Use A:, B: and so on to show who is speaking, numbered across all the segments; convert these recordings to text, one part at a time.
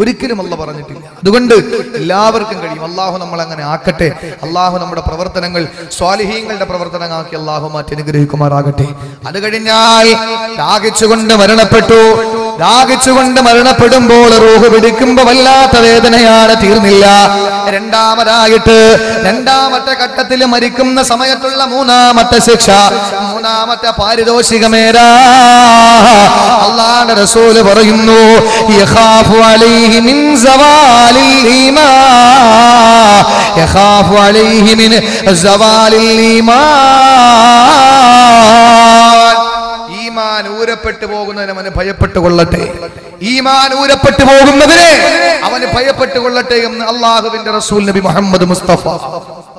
A: ഒരിക്കലും അല്ലാഹു പറഞ്ഞിട്ടില്ല. അതുകൊണ്ട് എല്ലാവർക്കും കഴിയും. അല്ലാഹു നമ്മളെ അങ്ങനെ ആക്കട്ടെ. അല്ലാഹു നമ്മുടെ പ്രവർത്തനങ്ങൾ സ്വാലിഹീങ്ങളുടെ പ്രവർത്തനങ്ങളാക്കി അല്ലാഹു മാറ്റി അനുഗ്രഹിക്കുമാറാകട്ടെ. അത് കഴിഞ്ഞാൽ ദാഹിച്ചുകൊണ്ട് മരണപ്പെടുമ്പോൾ റൂഹ് പിടിക്കുമ്പോൾ വല്ലാത്ത വേദനയാണ്, തീർന്നില്ല. രണ്ടാമത്തെ ഘട്ടത്തിൽ മരിക്കുന്ന സമയത്തുള്ള മൂന്നാമത്തെ ശിക്ഷ, മൂന്നാമത്തെ പാരിതോഷികമേരാ. അല്ലാഹുവിന്റെ റസൂൽ പറയുന്നു, യഖാഫു അലൈഹി മിൻ സവാലിൽ ഈമാൻ, യഖാഫു അലൈഹി മിൻ സവാലിൽ ഈമാൻ. ഈമാൻ ഊരപ്പെട്ടു പോകുന്നതിന് അവന് ഭയപ്പെട്ടു കൊള്ളട്ടെ. ഈമാൻ ഊരപ്പെട്ടു പോകുന്നതിനെ അവന് ഭയപ്പെട്ടു കൊള്ളട്ടെ എന്ന് അല്ലാഹുവിന്റെ റസൂൽ നബി മുഹമ്മദ് മുസ്തഫ.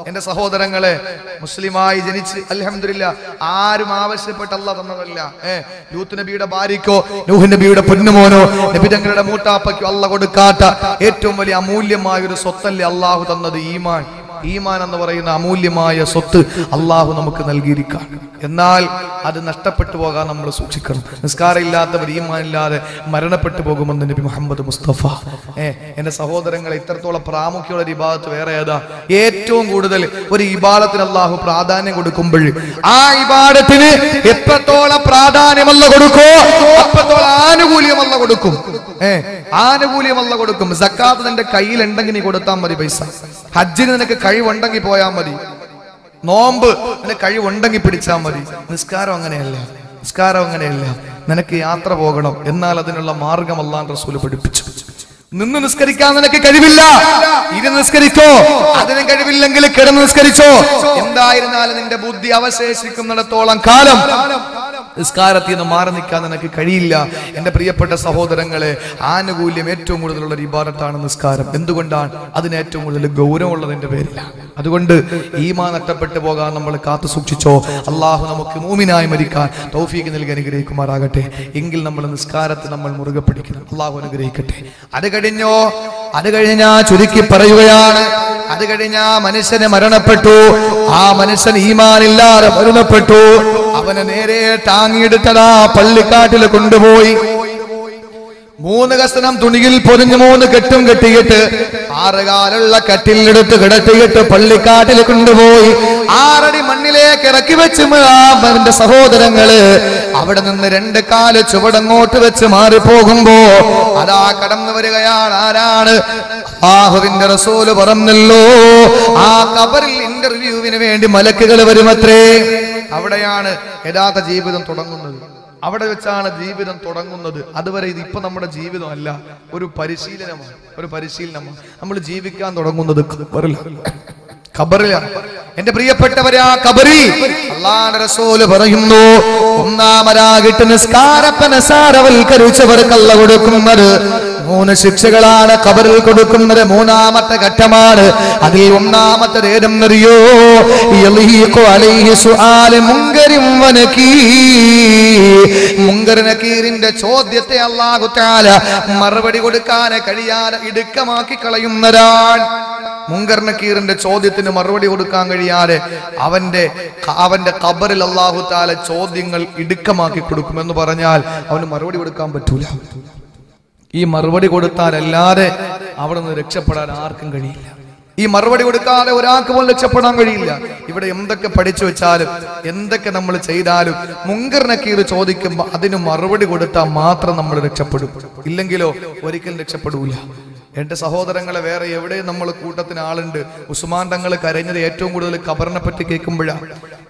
A: എന്റെ സഹോദരങ്ങളെ, മുസ്ലിമായി ജനിച്ച് അൽഹംദുലില്ലാ ആരും ആവശ്യപ്പെട്ട് അല്ലാഹ് തന്നതല്ല. ലൂത്ത് നബിയുടെ ഭാര്യക്കോ നൂഹ് നബിയുടെ പൊന്നുമോനോ നബി തങ്ങളുടെ മൂട്ടാപ്പയ്ക്കോ അല്ലാഹ് കൊടുക്കാത്ത ഏറ്റവും വലിയ അമൂല്യമായ ഒരു സ്വത്തല്ലേ അല്ലാഹു തന്നത് ഈമാൻ. ഈമാൻ എന്ന് പറയുന്ന അമൂല്യമായ സ്വത്ത് അല്ലാഹു നമുക്ക് നൽകിയിരിക്കാം. എന്നാൽ അത് നഷ്ടപ്പെട്ടു പോകാൻ നമ്മൾ സൂക്ഷിക്കണം. നിസ്കാരം ഇല്ലാത്തവർ ഈമാൻ ഇല്ലാതെ മരണപ്പെട്ടു പോകുമെന്ന് നബി മുഹമ്മദ് മുസ്തഫ. എന്റെ സഹോദരങ്ങളെ, ഇത്രത്തോളം പ്രാമുഖ്യമുള്ള ഒരു ഇബാദത്ത് വേറെ ഏതാ? ഏറ്റവും കൂടുതൽ ഒരു ഇബാദത്തിന് അല്ലാഹു പ്രാധാന്യം കൊടുക്കുമ്പോൾ ആ ഇബാദത്തിന് എത്രത്തോളം പ്രാധാന്യമല്ല കൊടുക്കോ അത്രത്തോളം ആനുകൂല്യമല്ല കൊടുക്കും. ആനുകൂല്യമല്ല കൊടുക്കും. സക്കാത്ത് നിന്റെ കയ്യിൽ ഉണ്ടെങ്കിൽ നീ കൊടുത്താൽ മതി പൈസ. ഹജ്ജിന് നിനക്ക് കഴിവുണ്ടെങ്കിൽ പോയാൽ മതി. നോമ്പ് നിനക്ക് കഴിവുണ്ടെങ്കിൽ പിടിച്ചാൽ മതി. നിസ്കാരം അങ്ങനെയല്ല. നിനക്ക് യാത്ര പോകണം, എന്നാൽ അതിനുള്ള മാർഗം അല്ലാഹുവിന്റെ റസൂൽ പഠിപ്പിച്ചു. നിന്ന് നിസ്കരിക്കാൻ നിനക്ക് കഴിവില്ല, ഇരുന്ന് നിസ്കരിക്കോ. അതിന് കഴിവില്ലെങ്കിൽ കിടന്ന് നിസ്കരിച്ചോ. എന്തായിരുന്നാലും നിന്റെ ബുദ്ധി അവശേഷിക്കുന്നിടത്തോളം കാലം നിസ്കാരത്തിൽ നിന്ന് മാറി നിൽക്കാൻ നിനക്ക് കഴിയില്ല. എന്റെ പ്രിയപ്പെട്ട സഹോദരങ്ങളെ, ആനുകൂല്യം ഏറ്റവും കൂടുതലുള്ള ഒരു ഇബാദത്താണ് നിസ്കാരം. എന്തുകൊണ്ടാണ്? അതിന് ഏറ്റവും കൂടുതൽ ഗൗരവമുള്ളതിന്റെ പേരിലാണ്. അതുകൊണ്ട് ഈമാൻ നഷ്ടപ്പെട്ടു പോകാൻ നമ്മൾ കാത്തു സൂക്ഷിച്ചോ. അള്ളാഹു നമുക്ക് മൂമിനായി മരിക്കാൻ തൗഫീഖ് നൽകി അനുഗ്രഹിക്കുമാറാകട്ടെ. എങ്കിൽ നമ്മൾ നിസ്കാരത്തെ നമ്മൾ മുറുകെ പിടിക്കണം. അള്ളാഹു അനുഗ്രഹിക്കട്ടെ. അത് കഴിഞ്ഞാ ചുരുക്കി പറയുകയാണ്, അത് കഴിഞ്ഞാ മനുഷ്യന് മരണപ്പെട്ടു. ആ മനുഷ്യൻ ഈമാനില്ലാതെ മരണപ്പെട്ടു. അവനെ നേരെ താങ്ങിയെടുത്തതാ പള്ളിക്കാട്ടിൽ കൊണ്ടുപോയി. 3 കഷണം തുണിയിൽ പൊതിഞ്ഞ് 3 കെട്ടും കെട്ടിയിട്ട് 6 കാലുള്ള കട്ടിലെടുത്ത് കിടത്തിയിട്ട് പള്ളിക്കാട്ടിൽ കൊണ്ടുപോയി 6 അടി മണ്ണിലേക്ക് ഇറക്കി വെച്ച് അവന്റെ സഹോദരങ്ങള് അവിടെ നിന്ന് 2 കാല് ചുവടങ്ങോട്ട് വെച്ച് മാറിപ്പോകുമ്പോ അതാ കടന്നു വരികയാണ്. ആരാണ്? അല്ലാഹുവിന്റെ റസൂല് പറഞ്ഞല്ലോ, ആ ഖബറിൽ ഇന്റർവ്യൂവിന് വേണ്ടി മലക്കുകൾ വരുമത്രേ. അവിടെയാണ് യഥാർത്ഥ ജീവിതം തുടങ്ങുന്നത്. അവിടെ വെച്ചാണ് ജീവിതം തുടങ്ങുന്നത്. അതുവരെ ഇതിപ്പോ നമ്മുടെ ജീവിതമല്ല, ഒരു പരിശീലനമാണ്. നമ്മൾ ജീവിക്കാൻ തുടങ്ങുന്നത് ഖബറിലാണ്. എന്റെ പ്രിയപ്പെട്ടവരെ, ആ ഖബറിൽ അല്ലാഹുവിന്റെ റസൂൽ പറയുന്നു, ഒന്നാമതായിട്ട് നിസ്കാരപ്പനസാരവൽക്കരിച്ചവർക്ക് അല്ലാഹു കൊടുക്കുന്നത് 3 ശിക്ഷകളാണ് ഖബറിൽ കൊടുക്കുന്നത്. 3ാമത്തെ ഘട്ടമാണ്. അതിൽ 1ാമത്തെ ഏതെന്നറിയോ? യലീഖു അലൈഹി സുആലു മുൻകരിൻ വനകീർ. മുൻകർ നകീറിന്റെ ചോദ്യത്തെ അല്ലാഹു തആല മറുപടി കൊടുക്കാൻ കഴിയാതെ ഇടുക്കമാക്കി കളയുന്നതാണ്. മുൻകർ നകീറിന്റെ ചോദ്യത്തിന് മറുപടി കൊടുക്കാൻ കഴിയാതെ അവന്റെ ഖബറിൽ അല്ലാഹു തആല ചോദ്യങ്ങൾ ഇടുക്കമാക്കി കൊടുക്കുമെന്ന് പറഞ്ഞാൽ അവന് മറുപടി കൊടുക്കാൻ പറ്റൂല. ഈ മറുപടി കൊടുത്താലല്ലാതെ അവിടെ നിന്ന് രക്ഷപ്പെടാൻ ആർക്കും കഴിയില്ല. ഈ മറുപടി കൊടുക്കാതെ ഒരാൾക്ക് പോലും രക്ഷപ്പെടാൻ കഴിയില്ല. ഇവിടെ എന്തൊക്കെ പഠിച്ചു വെച്ചാലും എന്തൊക്കെ നമ്മൾ ചെയ്താലും മുൻകർ നകീർ ചോദിക്കുമ്പോൾ അതിന് മറുപടി കൊടുത്താൽ മാത്രം നമ്മൾ രക്ഷപ്പെടും. ഇല്ലെങ്കിലോ ഒരിക്കലും രക്ഷപ്പെടൂല. എന്റെ സഹോദരങ്ങളെ, വേറെ എവിടെ നമ്മൾ കൂട്ടത്തിന് ആളുണ്ട്. ഉസ്മാൻ തങ്ങൾ കരഞ്ഞത് ഏറ്റവും കൂടുതൽ ഖബറിനെ പറ്റി കേൾക്കുമ്പോഴാണ്.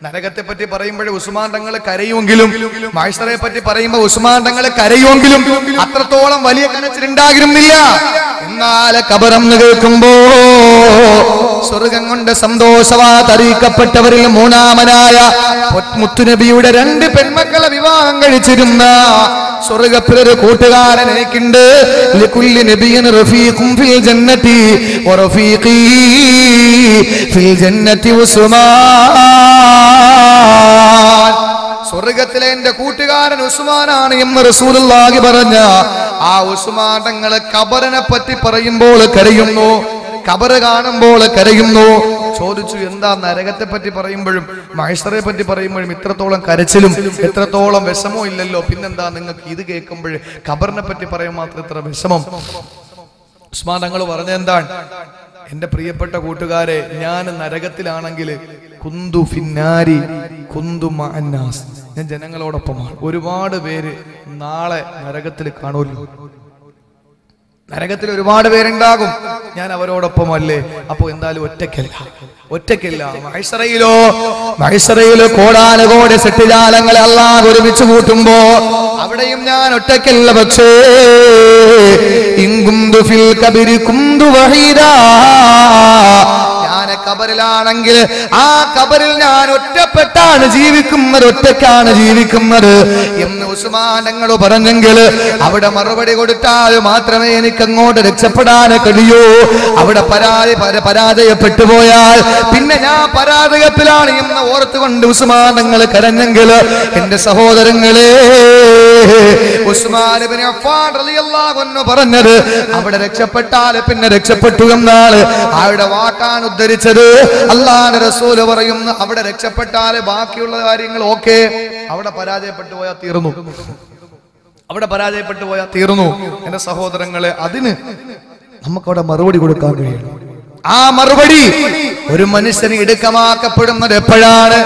A: നരകത്തെ പറ്റി പറയുമ്പോഴേ ഉസ്മാൻ തങ്ങൾ കരയുമെങ്കിലും, മഹ്ശറെ പറ്റി പറയുമ്പോൾ ഉസ്മാൻ തങ്ങൾ കരയുമെങ്കിലും അത്രത്തോളം വലിയ കരച്ചിലുണ്ടാകിരുന്നില്ല. എന്നാൽ ഖബറെന്ന് കേൾക്കുമ്പോ സ്വർഗം കൊണ്ട് സന്തോഷവാർത്ത അറിയിക്കപ്പെട്ടവരിൽ 3ാമനായ മുത്തുനബിയുടെ 2 പെൺമക്കളെ വിവാഹം കഴിച്ചിരുന്ന സ്വർഗത്തിലൊരു കൂട്ടുകാരൻ എനിക്കുണ്ട്. ലികുല്ലി നബിയിൻ റഫീഖും ഫിൽ ജന്നതി വറഫീഖി ഫിൽ ജന്നതി ഉസ്മാൻ. സ്വർഗത്തിലെ എന്റെ കൂട്ടുകാരൻ ഉസ്മാനാണ് എന്ന് റസൂലുള്ളാഹി പറഞ്ഞ ആ ഉസ്മാൻ തങ്ങളെ ഖബറിനെ പറ്റി പറയുമ്പോൾ കരയുന്നു, ഖബറ് കാണുമ്പോൾ കരയുന്നു. ചോദിച്ചു, എന്താ നരകത്തെ പറ്റി പറയുമ്പോഴും മഹ്ശറെ പറ്റി പറയുമ്പോഴും ഇത്രത്തോളം കരച്ചിലും എത്രത്തോളം വിഷമോ ഇല്ലല്ലോ, പിന്നെന്താ നിങ്ങൾക്ക് ഇത് കേൾക്കുമ്പോൾ ഖബറിനെ പറ്റി പറയാൻ മാത്രം ഇത്ര വിഷമം? ഉസ്മാൻ തങ്ങൾ പറഞ്ഞ എന്താണ്? എന്റെ പ്രിയപ്പെട്ട കൂട്ടുകാരെ, ഞാൻ നരകത്തിലാണെങ്കിൽ കുന്തു ഫിന്നാരി കുന്തു മഅന്നാസ്, ഞാൻ ജനങ്ങളോടൊപ്പമാണ്. ഒരുപാട് പേര് നാളെ നരകത്തിൽ കാണുമല്ലോ, നരകത്തിൽ ഒരുപാട് പേരുണ്ടാകും, ഞാൻ അവരോടൊപ്പമല്ലേ? അപ്പൊ എന്തായാലും ഒറ്റയ്ക്കല്ല. മഹ്ശറയിലോ കോടാനുകോടി സൃഷ്ടിജാലങ്ങളെ അല്ലാഹു ഒരുമിച്ച് കൂട്ടുമ്പോ അവിടെയും ഞാൻ ഒറ്റയ്ക്കല്ല. പക്ഷേ ഇൻകുന്തു ഫിൽ കബരി കുന്തു വഹീദാ, ഞാൻ കബറിലാണെങ്കിൽ ആ കബറിൽ ഞാൻ ഒറ്റപ്പെട്ടാണ് ജീവിക്കുന്നത്, ഒറ്റയ്ക്കാണ് ജീവിക്കുന്നത് എന്ന് ഉസ്മാൻ തങ്ങൾ പറഞ്ഞെങ്കിൽ അവിടെ മറുപടി കൊടുത്താൽ മാത്രമേ എനിക്ക് അങ്ങോട്ട് രക്ഷപ്പെടാൻ കഴിയൂ. അവിടെ പരാജയപ്പെട്ടു പോയാൽ പിന്നെ ഞാൻ പരാജയത്തിലാണ് എന്ന് ഓർത്തുകൊണ്ട് ഉസ്മാൻ തങ്ങൾ കരഞ്ഞെങ്കിൽ എന്റെ സഹോദരങ്ങളെ, ഉസ്മാൻ ഇബ്നു അഫ്ഫാൻ റളിയല്ലാഹു അൻഹു പറഞ്ഞത് അവിടെ രക്ഷപ്പെട്ടാൽ പിന്നെ രക്ഷപ്പെട്ടു എന്നാണ്. അവിടെ വാക്കാണ് ഉദ്ധരിച്ചത്. അല്ലാഹുവിന്റെ റസൂൽ പറയുന്നു, അവിടെ രക്ഷപ്പെട്ടാൽ ബാക്കിയുള്ള കാര്യങ്ങൾ ഓക്കെ, അവിടെ പരാജയപ്പെട്ടു പോയാൽ തീർന്നു, അവിടെ പരാജയപ്പെട്ടു പോയാൽ തീർന്നു. എന്റെ സഹോദരങ്ങളെ, അതിന് നമുക്കവിടെ മറുപടി കൊടുക്കാൻ കഴിയണം. ആ മറുപടി ഒരു മനുഷ്യന് ഇടുക്കമാക്കപ്പെടുന്നത് എപ്പോഴാണ്?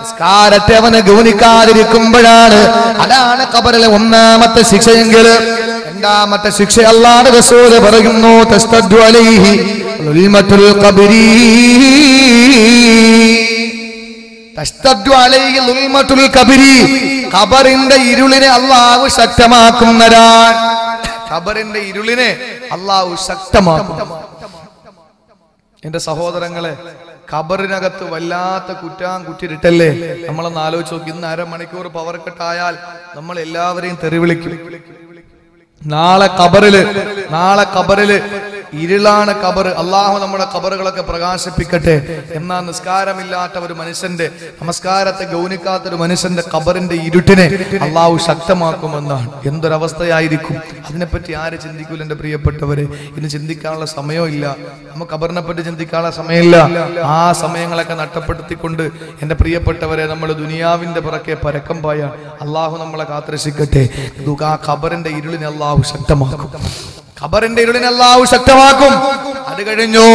A: നിസ്കാരത്തെ അവന് ഗൗനിക്കാതിരിക്കുമ്പോഴാണ്. അതാണ് ഖബറിലെ ഒന്നാമത്തെ ശിക്ഷയെങ്കിൽ. രണ്ടാമത്തെ ശിക്ഷ അല്ലാഹുവിന്റെ റസൂൽ പറയുന്നു, തസ്തദ്ദു അലൈഹി ളുൽമത്തുൽ ഖബരി, തസ്തദ്ദു അലൈഹി ളുൽമത്തുൽ ഖബരി, ഖബറിന്റെ ഇരുളിനെ അല്ലാഹു ശക്തമാക്കുന്നതാണ്. ഖബറിന്റെ ഇരുളിനെ അല്ലാഹു ശക്തമാക്കും. എന്റെ സഹോദരങ്ങളെ, ഖബറിനകത്ത് വല്ലാത്ത കുറ്റിരിട്ടല്ലേ. നമ്മളൊന്ന് ആലോചിച്ച് നോക്കി, ഇന്ന് അരമണിക്കൂർ പവർ കട്ടായാൽ നമ്മൾ എല്ലാവരെയും തെറി വിളിക്കും. നാളെ ഖബറില് ഇരുളാണ് ഖബർ. അള്ളാഹു നമ്മുടെ ഖബറുകളൊക്കെ പ്രകാശിപ്പിക്കട്ടെ. എന്നാൽ നിസ്കാരമില്ലാത്ത ഒരു മനുഷ്യന്റെ, നമസ്കാരത്തെ ഗൗനിക്കാത്ത ഒരു മനുഷ്യന്റെ ഖബറിന്റെ ഇരുട്ടിനെ അള്ളാഹു ശക്തമാക്കുമെന്നാണ്. എന്തൊരവസ്ഥയായിരിക്കും! അതിനെപ്പറ്റി ആര് ചിന്തിക്കൂല എന്റെ പ്രിയപ്പെട്ടവരെ? ഇന്ന് ചിന്തിക്കാനുള്ള സമയവും ഇല്ല, നമുക്ക് ഖബറിനെ പറ്റി ചിന്തിക്കാനുള്ള സമയമില്ല. ആ സമയങ്ങളൊക്കെ നഷ്ടപ്പെടുത്തിക്കൊണ്ട് എന്റെ പ്രിയപ്പെട്ടവരെ നമ്മൾ ദുനിയാവിന്റെ പുറകെ പരക്കം പായാൻ അള്ളാഹു നമ്മളെ കാത്തുരക്ഷിക്കട്ടെ. ആ ഖബറിന്റെ ഇരുളിനെ അള്ളാഹു ശക്തമാക്കും. ഖബറിന്റെ ഇരുളിനെ അല്ലാഹു ശക്തമാക്കും. അത് കഴിഞ്ഞു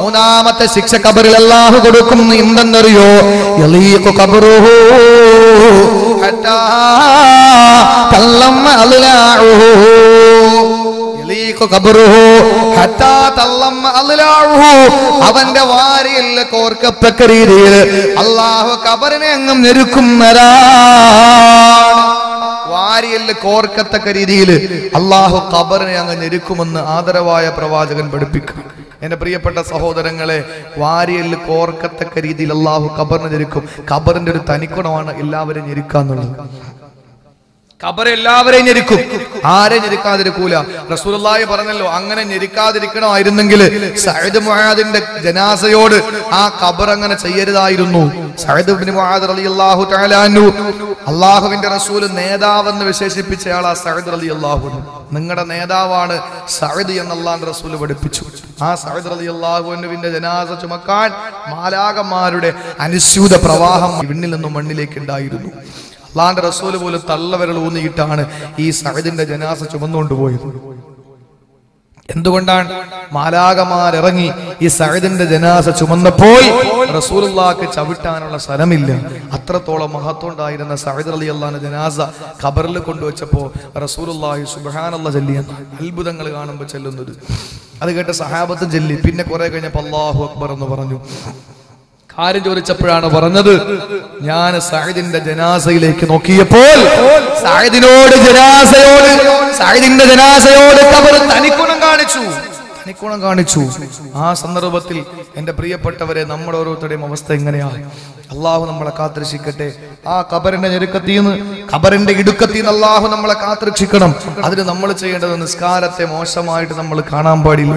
A: മൂന്നാമത്തെ ശിക്ഷ ഖബറിൽ അല്ലാഹു കൊടുക്കും. എന്തെന്നറിയോ? യലീഖു ഖബറുഹു ഹത്താ തല്ലമ്മ അൽലാഉഹു, യലീഖു ഖബറുഹു ഹത്താ തല്ലമ്മ അൽലാഉഹു, അവന്റെ വാരിയിൽ കോർക്കത്തക്ക രീതിയിൽ അല്ലാഹു ഖബറിനെ അങ്ങ് ഞെരുക്കുന്നതാണ്. വാരിയല് കോർക്കത്തക്ക രീതിയിൽ അള്ളാഹു ഖബറിനെ അങ്ങ് ഞെരുക്കുമെന്ന് ആദരവായ പ്രവാചകൻ പഠിപ്പിക്കും. എന്റെ പ്രിയപ്പെട്ട സഹോദരങ്ങളെ, വാരിയല് കോർക്കത്തക്ക രീതിയിൽ അള്ളാഹു ഖബറിനെ ഞെരുക്കും. ഖബറിന്റെ ഒരു തനിക്കുണമാണ് എല്ലാവരും ഞെരുക്കാന്നുള്ളത്. ഖബർ എല്ലാവരെയും ഞെരുക്കും, ആരെ ഞെരുക്കാതിരിക്കൂല. റസൂലുള്ളാഹി പറഞ്ഞല്ലോ, അങ്ങനെ ഞെരുക്കാതിരിക്കണമായിരുന്നെങ്കിൽ സഅദ് മുആദിന്റെ ജനാസയോട് ആ ഖബർ അങ്ങനെ ചെയ്യരുതായിരുന്നു. സഅദ് ഇബ്നു മുആദ് റളിയല്ലാഹു തആല അൻഹു, അല്ലാഹുവിന്റെ റസൂൽ നേതാവെന്ന് വിശേഷിപ്പിച്ചയാളാ സഅദ് റളിയല്ലാഹു അൻഹു. നിങ്ങളുടെ നേതാവാണ് സഅദ് എന്ന് അല്ലാഹുവിന്റെ റസൂൽ പഠിപ്പിച്ചു. ആ സഅദ് റളിയല്ലാഹു അൻഹുവിന്റെ ജനാസ ചുമക്കാൻ മാലാഖമാരുടെ അനുസ്യൂത പ്രവാഹം വിണ്ണിൽ നിന്നും മണ്ണിലേക്ക് ഉണ്ടായിരുന്നു. അല്ലാഹുവിന്റെ റസൂൽ പോലും തള്ളവിരൽ ഊന്നിയിട്ടാണ് ഈ സഅദിന്റെ ജനാസ ചുമന്നുകൊണ്ടുപോയത്. എന്തുകൊണ്ടാണ്? മാലാഖമാരിറങ്ങി ഈ സഅദിന്റെ ജനാസ ചുമന്നപ്പോൾ റസൂലുള്ളാഹിക്ക് ചവിട്ടാനുള്ള സ്ഥലമില്ല. അത്രത്തോളം മഹത്വം ഉണ്ടായിരുന്ന സഅദ് റളിയല്ലാഹു ജനാസ ഖബറിൽ കൊണ്ടുവച്ചപ്പോ റസൂലുള്ളാഹി സുബ്ഹാനല്ലാഹ് ചൊല്ലിയ അത്ഭുതങ്ങൾ കാണുമ്പോൾ ചെല്ലുന്നത്. അത് കേട്ട സഹാബത്തും ചൊല്ലി. പിന്നെ കുറെ കഴിഞ്ഞപ്പോൾ അല്ലാഹു അക്ബർ എന്ന് പറഞ്ഞു. കാര്യം ചോദിച്ചപ്പോഴാണ് പറഞ്ഞത്, ഞാൻ സഅദിന്റെ ജനാസയിലേക്ക് നോക്കിയപ്പോൾ സഅദിന്റെ ജനാസയോട് ഖബർ തനിക്കുണം കാണിച്ചു. ആ സന്ദർഭത്തിൽ എന്റെ പ്രിയപ്പെട്ടവരെ, നമ്മുടെ ഓരോരുത്തരുടെയും അവസ്ഥ എങ്ങനെയാണ്? അള്ളാഹു നമ്മളെ കാത്തുരക്ഷിക്കട്ടെ. ആ ഖബറിന്റെ ഞെരുക്കത്തിന്ന്, ഖബറിന്റെ ഇടുക്കത്തിന്ന് അള്ളാഹു നമ്മളെ കാത്തുരക്ഷിക്കണം. അതിന് നമ്മൾ ചെയ്യേണ്ടത് നിസ്കാരത്തെ മോശമായിട്ട് നമ്മൾ കാണാൻ പാടില്ല.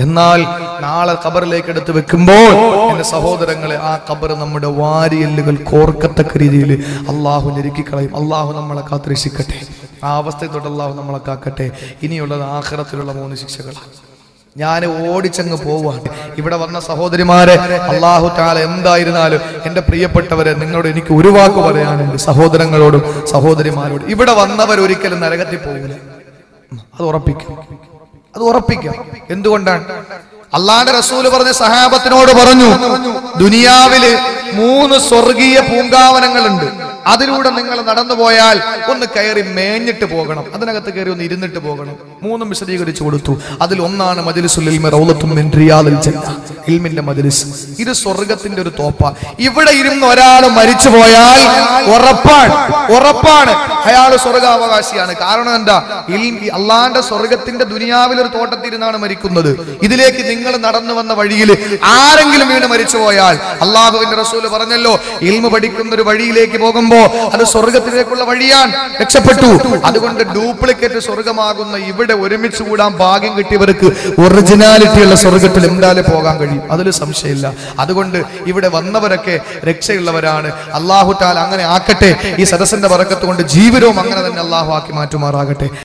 A: എന്നാൽ നാളെ ഖബറിലേക്ക് എടുത്ത് വെക്കുമ്പോൾ എന്റെ സഹോദരങ്ങളെ, ആ ഖബർ നമ്മുടെ വാരിയെല്ലുകൾ കോർക്കത്തക്ക രീതിയിൽ അള്ളാഹു ഞെരുക്കിക്കളയും. അള്ളാഹു നമ്മളെ കാത്തുരക്ഷിക്കട്ടെ. ആ അവസ്ഥയിൽ തൊട്ട് അള്ളാഹു നമ്മളെ കാക്കട്ടെ. ഇനിയുള്ളത് ആഖിറത്തിലുള്ള 3 ശിക്ഷകളാണ്. ഞാൻ ഓടിച്ചങ്ങ് പോവാണ്. ഇവിടെ വന്ന സഹോദരിമാരെ, അല്ലാഹു തആല എന്തായിരുന്നാലും എന്റെ പ്രിയപ്പെട്ടവരെ, നിങ്ങളോട് എനിക്ക് ഒരു വാക്ക് പറയാനുണ്ട്. സഹോദരങ്ങളോടും സഹോദരിമാരോടും, ഇവിടെ വന്നവർ ഒരിക്കലും നരകത്തിൽ പോകില്ല, അത് ഉറപ്പിക്കും. അത് ഉറപ്പിക്കാം. എന്തുകൊണ്ടാണ്? അള്ളാഹുവിന്റെ റസൂൽ പറഞ്ഞ സഹാബത്തിനോട് പറഞ്ഞു, ദുനിയാവില് 3 സ്വർഗീയ പൂങ്കാവനങ്ങളുണ്ട്, അതിലൂടെ നിങ്ങൾ നടന്നു പോയാൽ ഒന്ന് കയറി മേഞ്ഞിട്ട് പോകണം, അതിനകത്ത് കയറി ഒന്ന് ഇരുന്നിട്ട് പോകണം. 3 വിശദീകരിച്ചു കൊടുത്തു. അതിൽ ഒന്നാണ് മജ്ലിസുൽ ഇൽമി റൗളത്തും മിൻ റിയാദിൽ ജന്ന, ഇൽമിന്റെ മജ്ലിസ്. ഇത് സ്വർഗത്തിന്റെ ഒരു തോപ്പ. ഇവിടെ ഇരുന്ന് ഒരാൾ മരിച്ചു പോയാൽ ഉറപ്പാണ് അയാൾ സ്വർഗാവകാശിയാണ്. കാരണം എന്താ? അള്ളാന്റെ സ്വർഗത്തിന്റെ ദുനിയാവിൽ ഒരു തോട്ടത്തിരുന്നാണ് മരിക്കുന്നത്. ഇതിലേക്ക് നിങ്ങൾ നടന്നു വന്ന വഴിയിൽ ആരെങ്കിലും വീണ് മരിച്ചു പോയാൽ, അള്ളാഹുവിന്റെ റസൂൽ പറഞ്ഞല്ലോ, ഇൽമു പഠിക്കുന്ന ഒരു വഴിയിലേക്ക് പോകുമ്പോൾ അത് സ്വർഗത്തിലേക്കുള്ള വഴിയാണ്, രക്ഷപ്പെട്ടു. അതുകൊണ്ട് ഡ്യൂപ്ലിക്കേറ്റ് സ്വർഗമാകുന്ന ഇവിടെ ഒരുമിച്ച് കൂടാൻ ഭാഗ്യം കിട്ടിയവർക്ക് ഒറിജിനാലിറ്റിയുള്ള സ്വർഗത്തിൽ എന്തായാലും പോകാൻ കഴിയും, അതിൽ സംശയമില്ല. അതുകൊണ്ട് ഇവിടെ വന്നവരൊക്കെ രക്ഷയുള്ളവരാണ്. അല്ലാഹു തആല അങ്ങനെ ആക്കട്ടെ. ഈ സദസ്സിന്റെ ബറക്കത്ത് കൊണ്ട് ജീവിതവും അങ്ങനെ തന്നെ അല്ലാഹു ആക്കി മാറ്റുമാറാകട്ടെ.